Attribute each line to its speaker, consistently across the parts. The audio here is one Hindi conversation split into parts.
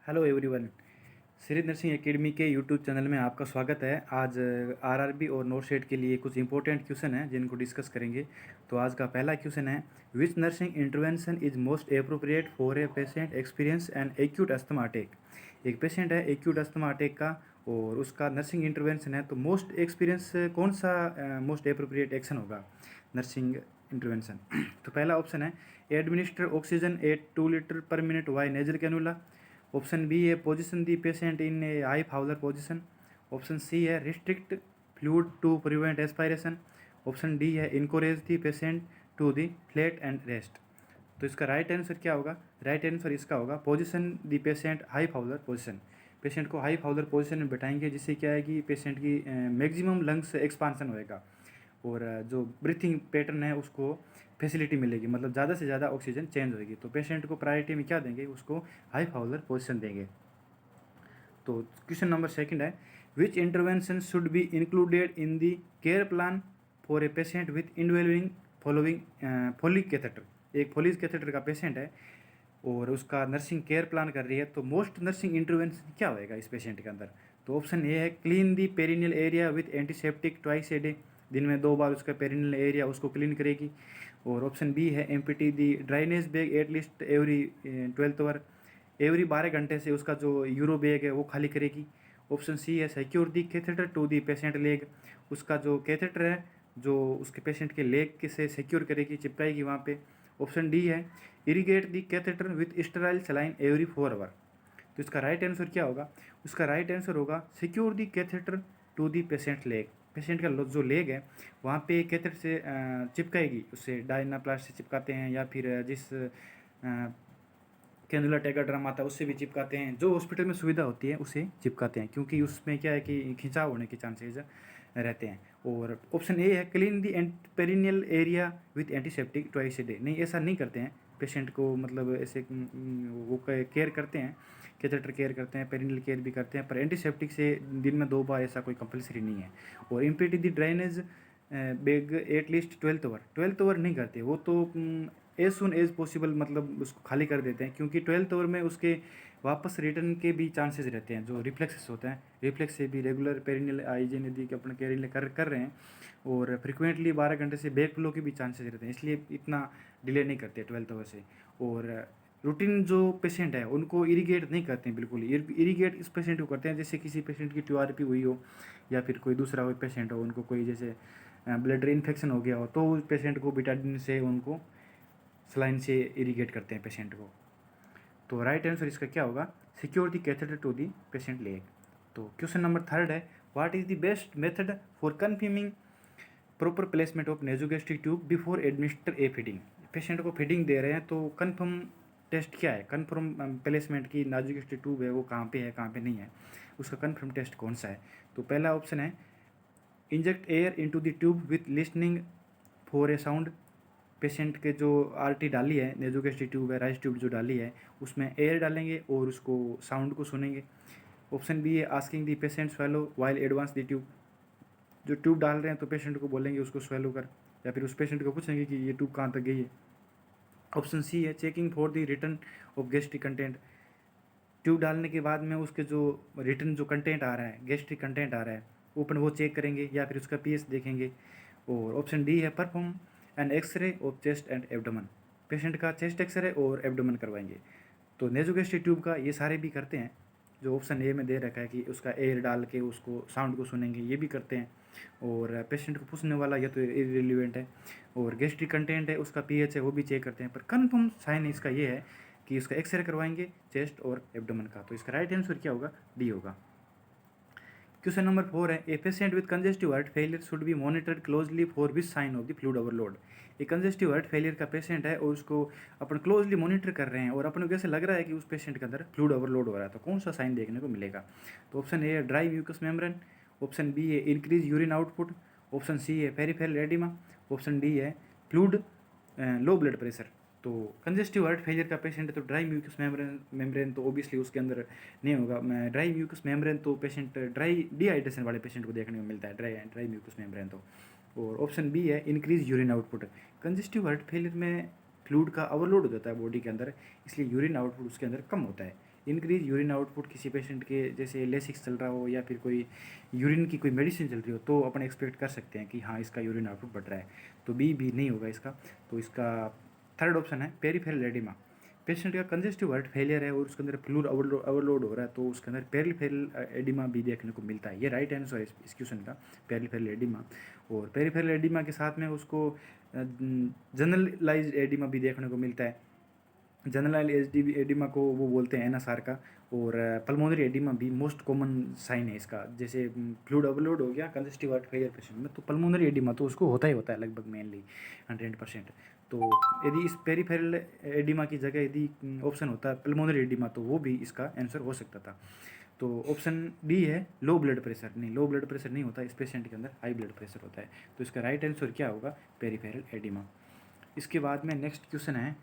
Speaker 1: Hello everyone. Shri nursing academy के यूट्यूब चैनल में आपका स्वागत है। आज आरआरबी और नोट सेट के लिए कुछ इंपॉर्टेंट क्वेश्चन हैं जिनको डिस्कस करेंगे। तो आज का पहला क्वेश्चन है, विच nursing intervention is most appropriate for a patient experience and acute asthma attack. एक पेशेंट है एक्यूट अस्थमा अटैक का और उसका नर्सिंग इंटरवेंशन है, तो मोस्ट एक्सपीरियंस कौन सा मोस्ट अप्रोप्रिएट एक्शन होगा नर्सिंग इंटरवेंशन। तो पहला ऑप्शन है, administer oxygen at 2 litre per minute via nasal cannula. Option B है, position the patient in a high Fowler position. Option C है, restrict fluid to prevent aspiration. Option D है, encourage the patient to the flat and rest. तो इसका राइट आंसर क्या होगा? राइट आंसर इसका होगा position the patient high Fowler position. Patient को हाई फाउलर पोजिशन में बैठाएंगे, जिससे क्या है कि पेशेंट की मैक्सिमम लंग्स एक्सपांसन होएगा और जो ब्रीथिंग पैटर्न है उसको फैसिलिटी मिलेगी, मतलब ज़्यादा से ज़्यादा ऑक्सीजन चेंज होगी। तो पेशेंट को प्रायोरिटी में क्या देंगे? उसको हाई फाउलर पोजिशन देंगे। तो क्वेश्चन नंबर सेकंड है, which intervention should be included in the care plan for a patient with involving following Foley catheter. एक फोलिक कैथेटर का पेशेंट है और उसका नर्सिंग केयर प्लान कर रही है, तो मोस्ट नर्सिंग इंटरवेंशन क्या होएगा इस पेशेंट के अंदर? तो ऑप्शन ए है, clean the perineal area with antiseptic twice a day. दिन में 2 बार उसका पेरिनियल एरिया उसको क्लीन करेगी। और ऑप्शन बी है, empty the drainage bag at least every 12 hour. Every 12 घंटे से उसका जो यूरो बैग है वो खाली करेगी। ऑप्शन सी है, secure the catheter to the patient leg. उसका जो कैथेटर है जो उसके पेशेंट के लेग के से सिक्योर करेगी, चिपकाएगी वहाँ पे। ऑप्शन डी है, irrigate the catheter with sterile saline every 4 hour. तो इसका राइट आंसर क्या होगा? उसका राइट आंसर होगा, secure the catheter to the patient leg. Patient का जो लेग है वहाँ पे कैथेटर से चिपकाएगी, उससे डायनाप्लास्ट से चिपकाते हैं या फिर जिस कैनुला टेगाड्राम आता है उससे भी चिपकाते हैं। जो हॉस्पिटल में सुविधा होती है उसे चिपकाते हैं, क्योंकि उसमें क्या है कि खिंचाव होने के चांसेस रहते हैं। और ऑप्शन ए है, clean the perineal area with antiseptic twice a day. नहीं, ऐसा नहीं करते हैं पेशेंट को, मतलब ऐसे वो केयर करते हैं, कैथेटर केयर करते हैं, पेरिनियल केयर भी करते हैं, पर एंटीसेप्टिक से दिन में 2 बार ऐसा कोई कंपलसरी नहीं है। और इम्पीटी दी drainage bag at least 12 our. 12 our नहीं करते वो, तो एज सुन एज पॉसिबल मतलब उसको खाली कर देते हैं, क्योंकि 12 आवर में उसके वापस रिटर्न के भी चांसेस रहते हैं। जो रिफ्लेक्सेस होते हैं, रिफ्लेक्स से भी रेगुलर पेरिनियल हाइजीन यदि कि अपना केयर कर रहे हैं और फ्रिक्वेंटली 12 घंटे से बैक फ्लो के भी चांसेस रहते हैं, इसलिए इतना डिले नहीं करते 12 आवर से। और रूटीन जो पेशेंट है उनको इरीगेट नहीं करते हैं बिल्कुल। इरीगेट इस पेशेंट को करते हैं जैसे किसी पेशेंट की TRP हुई हो या फिर कोई दूसरा कोई पेशेंट हो, उनको कोई जैसे ब्लड इन्फेक्शन हो गया हो, तो उस पेशेंट को बिटाडिन से उनको सलाइन से इरीगेट करते हैं पेशेंट को। तो राइट आंसर इसका क्या होगा? Secure the catheter to the patient leg. तो क्वेश्चन नंबर थर्ड है, what is the best method for confirming proper placement of nasogastric tube before administer a feeding. Patient को फीडिंग दे रहे हैं तो कन्फर्म टेस्ट क्या है? कन्फर्म प्लेसमेंट की नाजोगैस्ट्रिक ट्यूब है वो कहाँ पे है कहाँ पे नहीं है, उसका कन्फर्म टेस्ट कौन सा है? तो पहला ऑप्शन है, inject air into the tube with listening for a sound. Patient के जो RT डाली है, नेजोगैस्ट्रिक ट्यूब है, राइस ट्यूब जो डाली है उसमें एयर डालेंगे और उसको साउंड को सुनेंगे। ऑप्शन बी है, आस्किंग दी पेशेंट स्वेलो वाइल एडवांस दी ट्यूब। जो ट्यूब डाल रहे हैं तो पेशेंट को बोलेंगे उसको स्वेलो कर, या फिर उस पेशेंट को पूछेंगे कि ये ट्यूब कहाँ तक गई है। ऑप्शन सी है, checking for the return of gastric content. Tube डालने के बाद में उसके जो रिटर्न जो कंटेंट आ रहा है, गैस्ट्रिक कंटेंट आ रहा है ओपन, वो चेक करेंगे या फिर उसका पीएच देखेंगे। और ऑप्शन डी है, perform an x-ray of chest and abdomen. Patient का चेस्ट एक्सरे और एब्डोमेन करवाएंगे। तो नेजोगैस्ट्रिक ट्यूब का ये सारे भी करते हैं, जो ऑप्शन ए में दे रखा है कि उसका एयर डाल के उसको साउंड को सुनेंगे, ये भी करते हैं। और पेशेंट को पूछने वाला ये तो इररिलेवेंट है। और गैस्ट्रिक कंटेंट है, उसका पीएच है, वो भी चेक करते हैं। पर कन्फर्म साइन इसका ये है कि उसका एक्सरे करवाएंगे चेस्ट और एब्डोमेन का। तो इसका राइट आंसर क्या होगा? डी होगा। क्वेश्चन नंबर 4 है, a patient with congestive heart failure should be monitored closely for which sign of the fluid overload. एक कंजेस्टिव हार्ट फेलियर का पेशेंट है और उसको अपन क्लोजली मॉनिटर कर रहे हैं और अपन को कैसे लग रहा है कि उस पेशेंट के अंदर फ्लूइड ओवरलोड हो रहा है, तो कौन सा साइन देखने को मिलेगा? तो ऑप्शन ए है, dry mucous membrane. Option B है, increase urine output. Option C है, पेरिफेरल एडिमा। ऑप्शन डी है, फ्लूइड लो ब्लड प्रेशर। तो कंजेस्टिव हार्ट फेलियर का पेशेंट है तो ड्राई म्यूकस मेम्ब्रेन तो ओबियसली उसके अंदर नहीं होगा। ड्राई म्यूकस मेम्ब्रेन तो पेशेंट ड्राई डिहाइड्रेशन वाले पेशेंट को देखने को मिलता है, ड्राई म्यूकस मेम्ब्रेन तो। और ऑप्शन बी है, increase urine output. Congestive heart failure में फ्लूइड का ओवरलोड हो जाता है बॉडी के अंदर, इसलिए यूरिन आउटपुट उसके अंदर कम होता है, इंक्रीज यूरिन आउटपुट, किसी पेशेंट के जैसे लेसिक्स चल रहा हो या फिर कोई यूरिन की कोई मेडिसिन चल रही हो तो अपन एक्सपेक्ट कर सकते हैं कि हाँ इसका यूरिन आउटपुट बढ़ रहा है। तो बी नहीं होगा इसका। तो इसका थर्ड ऑप्शन है पेरिफेरल एडिमा। पेशेंट का कंजेस्टिव हार्ट फेलियर है और उसके अंदर फ्लूइड ओवरलोड हो रहा है तो उसके अंदर पेरिफेरल एडिमा भी देखने को मिलता है। ये राइट आंसर है इस क्वेश्चन का, पेरिफेरल एडिमा। और पेरिफेरल एडिमा के साथ में उसको जनरलाइज्ड एडिमा भी देखने को मिलता है। जनरलाइज्ड एडिमा को वो बोलते हैं एनएसआर का। और पल्मोनरी एडिमा भी मोस्ट कॉमन साइन है इसका। जैसे फ्लूइड ओवरलोड हो गया कंजेस्टिव हार्ट फेलियर पेशेंट में तो पल्मोनरी एडिमा तो उसको होता ही होता है लगभग मेनली 100%। तो यदि इस पेरिफेरल एडिमा की जगह यदि ऑप्शन होता है पल्मोनरी एडिमा तो वो भी इसका आंसर हो सकता था। तो ऑप्शन डी है लो ब्लड प्रेशर। नहीं, लो ब्लड प्रेशर नहीं होता, इस पेशेंट के अंदर हाई ब्लड प्रेशर होता है। तो इसका राइट आंसर क्या होगा, पेरिफेरल एडिमा। इसके बाद में नेक्स्ट क्वेश्चन है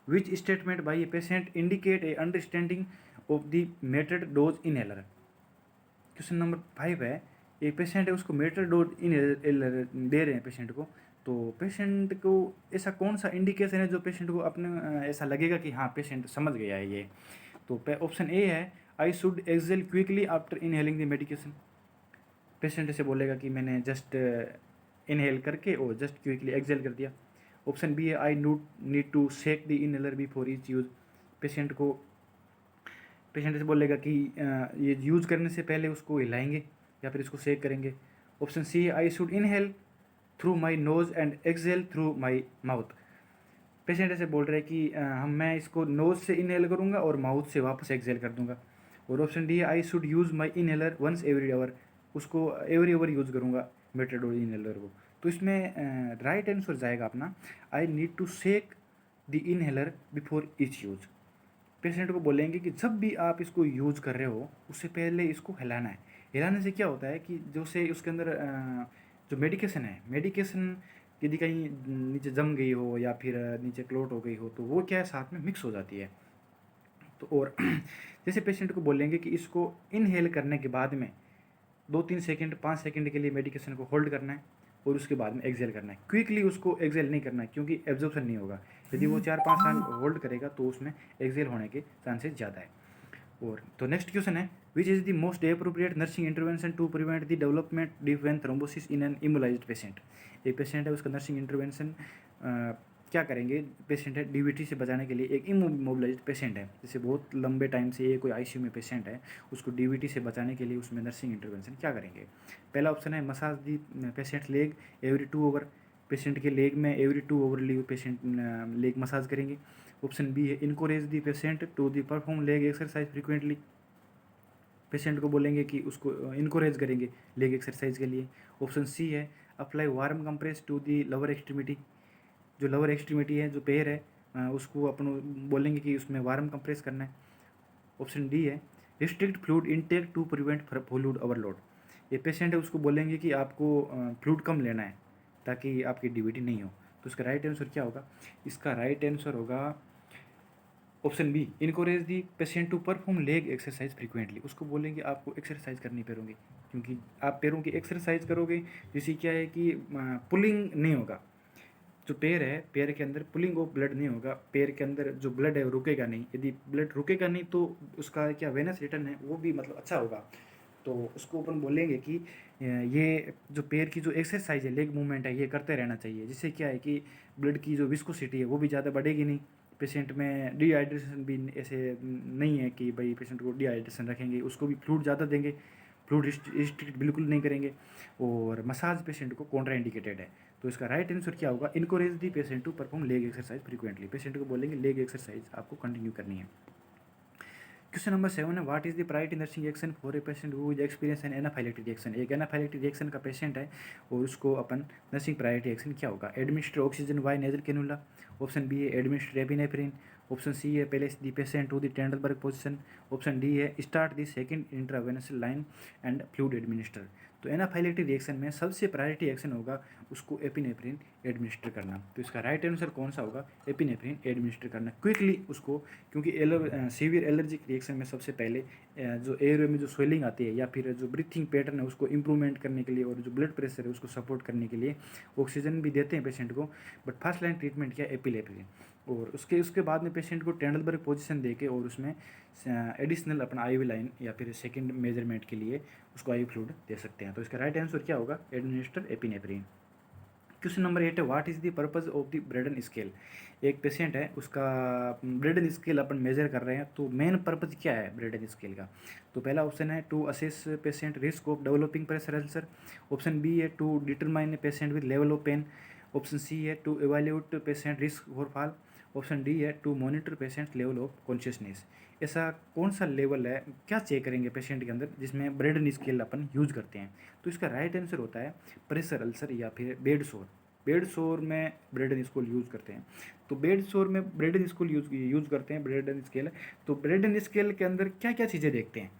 Speaker 1: which statement by a patient indicate a understanding of the metered dose inhaler. Question number 5 है, एक पेशेंट है उसको मेटेड डोज इनहेलर दे रहे हैं पेशेंट को। तो पेशेंट को ऐसा कौन सा इंडिकेशन है जो पेशेंट को अपने ऐसा लगेगा कि हाँ पेशेंट समझ गया है ये। तो ऑप्शन ए है I should exhale quickly after inhaling the medication. Patient ऐसे बोलेगा कि मैंने जस्ट इनहेल करके और जस्ट क्विकली एक्सेल कर दिया। ऑप्शन बी है I need to shake the inhaler before each use. Patient ऐसे बोलेगा कि ये यूज़ करने से पहले उसको हिलाएंगे या फिर इसको शेक करेंगे। ऑप्शन सी है I should inhale through my nose and exhale through my mouth. Patient ऐसे बोल रहे हैं कि मैं इसको नोज से इनहेल करूँगा और माउथ से वापस एक्सेल कर दूंगा। और ऑप्शन डी है I should use my inhaler once every hour. उसको एवरी आवर यूज़ करूँगा मेटाडोज इनहेलर को। तो इसमें राइट आंसर जाएगा अपना I need to shake the inhaler before each use. Patient को बोलेंगे कि जब भी आप इसको यूज़ कर रहे हो उससे पहले इसको हिलाना है। हिलाने से क्या होता है कि जो से उसके अंदर जो मेडिकेशन यदि कहीं नीचे जम गई हो या फिर नीचे क्लोट हो गई हो तो वो क्या है साथ में मिक्स हो जाती है। तो और जैसे पेशेंट को बोलेंगे कि इसको इनहेल करने के बाद में 2-3 सेकंड 5 सेकंड के लिए मेडिकेशन को होल्ड करना है और उसके बाद में एक्सेल करना है। क्विकली उसको एक्सेल नहीं करना है क्योंकि एब्जॉर्प्शन नहीं होगा। यदि वो 4-5 साल होल्ड करेगा तो उसमें एक्सेल होने के चांसेस ज़्यादा है। और तो नेक्स्ट क्वेश्चन है which is the most appropriate nursing intervention to prevent the development deep vein thrombosis in an immobilised patient. एक पेशेंट है उसका नर्सिंग इंटरवेंशन क्या करेंगे, पेशेंट है डीवीटी से बचाने के लिए। एक इमोबिलाइज्ड पेशेंट है जैसे बहुत लंबे टाइम से ये कोई आईसीयू में पेशेंट है उसको डीवीटी से बचाने के लिए उसमें नर्सिंग इंटरवेंशन क्या करेंगे। पहला ऑप्शन है massage the patient leg every 2 hour. Patient के लेग में every 2 hour patient leg massage करेंगे। ऑप्शन बी है encourage the patient to the perform leg exercise frequently. Patient को बोलेंगे कि उसको इनकोरेज करेंगे लेग एक्सरसाइज के लिए। ऑप्शन सी है apply warm compress to the lower extremity. जो लोअर एक्सट्रीमिटी है जो पैर है उसको अपन बोलेंगे कि उसमें वार्म कंप्रेस करना है। ऑप्शन डी है restrict fluid intake to prevent fluid overload. ये पेशेंट है उसको बोलेंगे कि आपको फ्लूइड कम लेना है ताकि आपकी डीवीटी नहीं हो। तो इसका राइट आंसर क्या होगा, इसका राइट आंसर होगा option B encourage the patient to perform leg exercise frequently. उसको बोलेंगे आपको एक्सरसाइज करनी पैरों की, क्योंकि आप पैरों की एक्सरसाइज करोगे जिससे क्या है कि पुलिंग नहीं होगा। जो पैर है पैर के अंदर पुलिंग ऑफ ब्लड नहीं होगा, पैर के अंदर जो ब्लड है वो रुकेगा नहीं। यदि ब्लड रुकेगा नहीं तो उसका क्या वेनस रिटर्न है वो भी मतलब अच्छा होगा। तो उसको अपन बोलेंगे कि ये जो पैर की जो एक्सरसाइज है लेग मूवमेंट है ये करते रहना चाहिए, जिससे क्या है कि ब्लड की जो विस्कोसिटी है वो भी ज़्यादा बढ़ेगी नहीं। पेशेंट में डिहाइड्रेशन भी ऐसे नहीं है कि भाई पेशेंट को डिहाइड्रेशन रखेंगे, उसको भी फ्लूइड ज़्यादा देंगे, फ्लूइड रिस्ट्रिक्ट बिल्कुल नहीं करेंगे। और मसाज पेशेंट को कॉन्ट्रा इंडिकेटेड है। तो इसका राइट आंसर क्या होगा, encourage the patient to perform leg exercise frequently. Patient को बोलेंगे लेग एक्सरसाइज आपको कंटिन्यू करनी है। क्वेश्चन नंबर 7 है what is the priority nursing action for a patient who is experience an anaphylactic reaction. एक एनाफाइलेक्टिक रिएक्शन का पेशेंट है और उसको अपन नर्सिंग प्रायोरिटी एक्शन क्या होगा, administer oxygen via nasal cannula. Option B है एडमिनिस्टर एपिनेफ्रिन। ऑप्शन सी है place the patient to the Trendelenburg position. Option D है start the second intravenous line and fluid administer. तो एनाफाइलेक्टिक रिएक्शन में सबसे प्रायोरिटी एक्शन होगा उसको एपिनेफ्रिन एडमिनिस्टर करना। तो इसका राइट आंसर कौन सा होगा, एपिनेफ्रिन एडमिनिस्टर करना क्विकली उसको, क्योंकि सीवियर एलर्जिक रिएक्शन में सबसे पहले जो एयर में जो स्वेलिंग आती है या फिर जो ब्रीथिंग पैटर्न है उसको इंप्रूवमेंट करने के लिए और जो ब्लड प्रेशर है उसको सपोर्ट करने के लिए ऑक्सीजन भी देते हैं पेशेंट को। बट फर्स्ट लाइन ट्रीटमेंट क्या है, एपिनेफ्रिन। और उसके उसके बाद में पेशेंट को टेंडलबर्ग पोजीशन देके और उसमें एडिशनल अपना आईवी लाइन या फिर सेकंड मेजरमेंट के लिए उसको आई फ्लूइड दे सकते हैं। तो इसका राइट आंसर क्या होगा? Administer epinephrine. क्वेश्चन नंबर 8 है, what is the purpose of the Brydon scale. एक पेशेंट है, उसका ब्रेडन स्केल अपन मेजर कर रहे हैं, तो मेन पर्पज क्या है ब्रेडन स्केल का? तो पहला ऑप्शन है to assess patient risk of developing pressure ulcer. Option B है to determine patient with level of pain. Option C है to evaluate patient risk for fall. Option D है to monitor patient level of consciousness. ऐसा कौन सा लेवल है, क्या चेक करेंगे पेशेंट के अंदर जिसमें ब्रेडन स्केल अपन यूज करते हैं? तो इसका राइट आंसर होता है प्रेशर अल्सर या फिर बेड सोर। बेड सोर में ब्रेडन स्केल यूज़ करते हैं। तो बेड सोर में ब्रेडन स्केल यूज़ करते हैं, ब्रेडन स्केल। तो ब्रेडन स्केल के अंदर क्या क्या चीज़ें देखते हैं?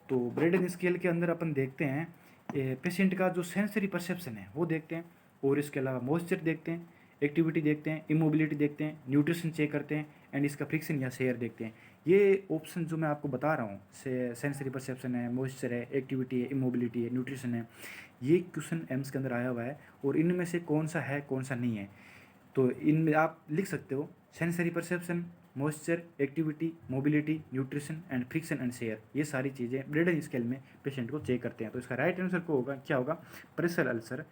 Speaker 1: तो ब्रेडन स्केल के अंदर अपन देखते हैं पेशेंट का जो सेंसरी परसेप्शन है वो देखते हैं, और इसके अलावा मॉइस्चर देखते हैं, एक्टिविटी देखते हैं, इमोबिलिटी देखते हैं, न्यूट्रिशन चेक करते हैं, एंड इसका फ्रिक्शन या शेयर देखते हैं। ये ऑप्शन जो मैं आपको बता रहा हूँ, सेंसरी परसेप्शन है, मॉइस्चर है, एक्टिविटी है, इमोबिलिटी है, न्यूट्रिशन है, ये क्वेश्चन एम्स के अंदर आया हुआ है, और इनमें से कौन सा है कौन सा नहीं है। तो इनमें आप लिख सकते हो sensory perception, moisture, activity, mobility, nutrition and friction and share, ये सारी चीज़ें ब्रेडन स्केल में पेशेंट को चेक करते हैं। तो इसका राइट आंसर को होगा क्या होगा? प्रेशर अल्सर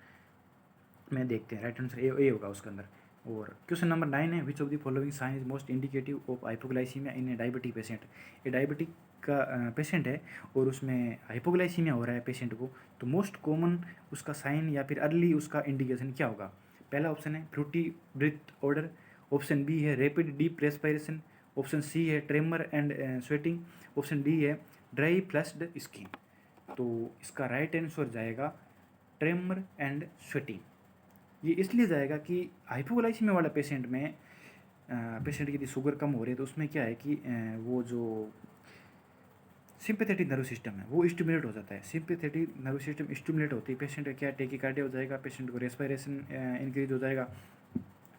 Speaker 1: में देखते हैं, राइट आंसर ए होगा उसके अंदर। और क्वेश्चन नंबर 9 है, which of the following sign is most indicative of hypoglycemia in a diabetic patient. ये डायबिटिक का पेशेंट है और उसमें हाइपोग्लाइसीमिया हो रहा है पेशेंट को, तो मोस्ट कॉमन उसका साइन या फिर अर्ली उसका इंडिकेशन क्या होगा? पहला ऑप्शन है fruity breath odour. Option B है rapid deep respiration. Option C है tremor and sweating. Option D है ड्राई फ्लश्ड स्किन। तो इसका राइट आंसर जाएगा ट्रेमर एंड स्वेटिंग। ये इसलिए जाएगा कि हाइपोग्लाइसीमिया वाला पेशेंट में पेशेंट की यदि शुगर कम हो रही है तो उसमें क्या है कि वो जो सिंपैथेटिक नर्व सिस्टम है वो स्टिमुलेट हो जाता है। सिंपैथेटिक नर्व सिस्टम स्टिमुलेट होती है, पेशेंट का क्या टेकिकार्डिया हो जाएगा, पेशेंट को रेस्पिरेशन इंक्रीज हो जाएगा,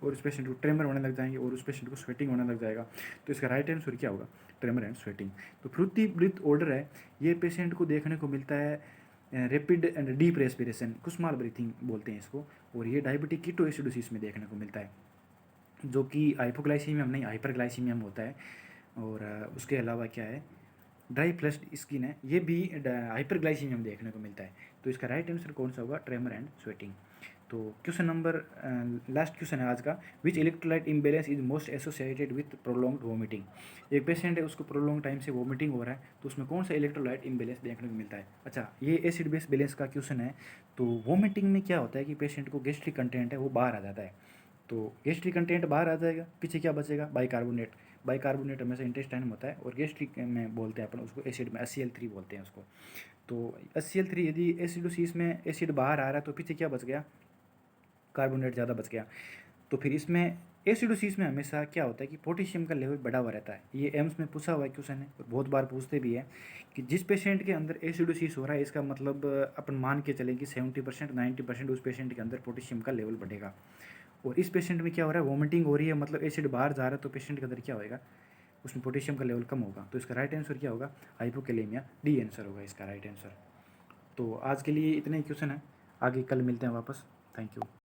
Speaker 1: और उस पेशेंट को ट्रेमर होने लग जाएंगे, और उस पेशेंट को स्वेटिंग होने लग जाएगा। तो इसका राइट आंसर क्या होगा? Tremor and sweating. तो फ्रूटी ब्रीथ ऑर्डर है, ये पेशेंट को देखने को मिलता है rapid and deep respiration, Kussmaul breathing बोलते हैं इसको, और ये डायबिटिक कीटोएसिडोसिस में देखने को मिलता है, जो कि हाइपोग्लाइसीमिया में नहीं हाइपरग्लाइसीमिया में होता है। और उसके अलावा क्या है, ड्राई फ्लश्ड स्किन है, ये भी हाइपरग्लाइसीमिया में देखने को मिलता है। तो इसका राइट आंसर कौन सा होगा? Tremor and sweating. तो क्वेश्चन नंबर लास्ट क्वेश्चन है आज का, which electrolyte imbalance is most associated with prolonged vomiting. एक पेशेंट है, उसको प्रोलॉन्ग टाइम से वोमिटिंग हो रहा है, तो उसमें कौन सा इलेक्ट्रोलाइट इम्बेलेंस देखने को मिलता है? अच्छा, ये एसिड बेस बैलेंस का क्वेश्चन है। तो वोमिटिंग में क्या होता है कि पेशेंट को गैस्ट्रिक कंटेंट है वो बाहर आ जाता है, तो गैस्ट्रिक कंटेंट बाहर आ जाएगा, पीछे क्या बचेगा? बाइकार्बोनेट। बाइकार्बोनेट हमेशा इंटेस्टाइन में होता है, और गैस्ट्रिक में बोलते हैं अपन उसको एसिड में HCl3 बोलते हैं उसको। तो HCl3 यदि एसिडोसिस में एसिड बाहर आ रहा है तो पीछे क्या बच गया? कार्बोनेट ज़्यादा बच गया। तो फिर इसमें एसिडोसिस में हमेशा क्या होता है कि पोटेशियम का लेवल बढ़ा हुआ रहता है। ये एम्स में पूछा हुआ है क्वेश्चन है, और बहुत बार पूछते भी है कि जिस पेशेंट के अंदर एसिडोसिस हो रहा है, इसका मतलब अपन मान के चलें कि 70% 90% उस पेशेंट के अंदर पोटेशियम का लेवल बढ़ेगा। और इस पेशेंट में क्या हो रहा है? वोमिटिंग हो रही है, मतलब एसिड बाहर जा रहा है, तो पेशेंट के अंदर क्या होएगा? उसमें पोटेशियम का लेवल कम होगा। तो इसका राइट आंसर क्या होगा? हाइपोकैलेमिया, डी आंसर होगा इसका राइट आंसर। तो आज के लिए इतने ही क्वेश्चन है, आगे कल मिलते हैं वापस। Thank you.